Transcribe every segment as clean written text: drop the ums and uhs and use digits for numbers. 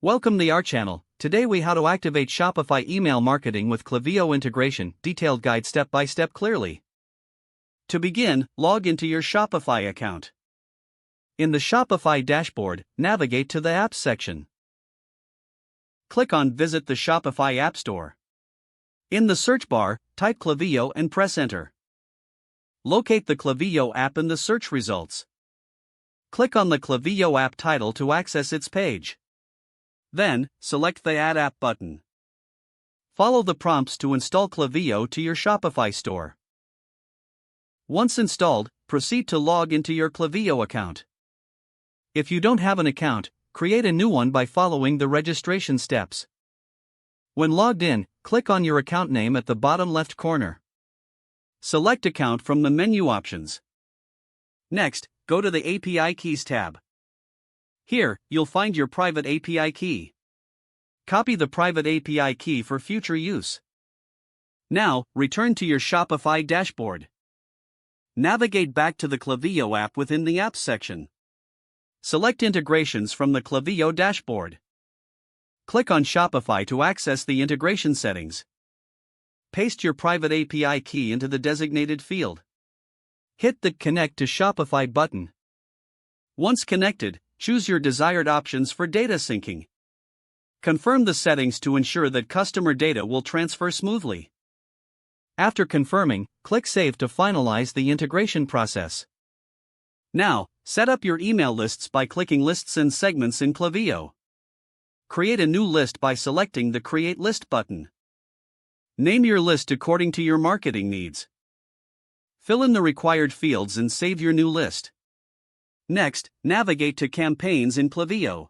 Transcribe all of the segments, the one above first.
Welcome to our channel. Today we how to activate Shopify email marketing with Klaviyo integration, detailed guide step by step clearly. To begin, log into your Shopify account. In the Shopify dashboard, navigate to the Apps section. Click on Visit the Shopify App Store. In the search bar, type Klaviyo and press Enter. Locate the Klaviyo app in the search results. Click on the Klaviyo app title to access its page. Then, select the Add App button. Follow the prompts to install Klaviyo to your Shopify store. Once installed, proceed to log into your Klaviyo account. If you don't have an account, create a new one by following the registration steps. When logged in, click on your account name at the bottom left corner. Select Account from the menu options. Next, go to the API Keys tab. Here, you'll find your private API key. Copy the private API key for future use. Now, return to your Shopify dashboard. Navigate back to the Klaviyo app within the Apps section. Select Integrations from the Klaviyo dashboard. Click on Shopify to access the integration settings. Paste your private API key into the designated field. Hit the Connect to Shopify button. Once connected, choose your desired options for data syncing. Confirm the settings to ensure that customer data will transfer smoothly. After confirming, click Save to finalize the integration process. Now, set up your email lists by clicking Lists and Segments in Klaviyo. Create a new list by selecting the Create List button. Name your list according to your marketing needs. Fill in the required fields and save your new list. Next, navigate to Campaigns in Klaviyo.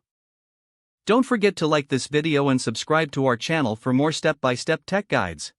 Don't forget to like this video and subscribe to our channel for more step-by-step tech guides.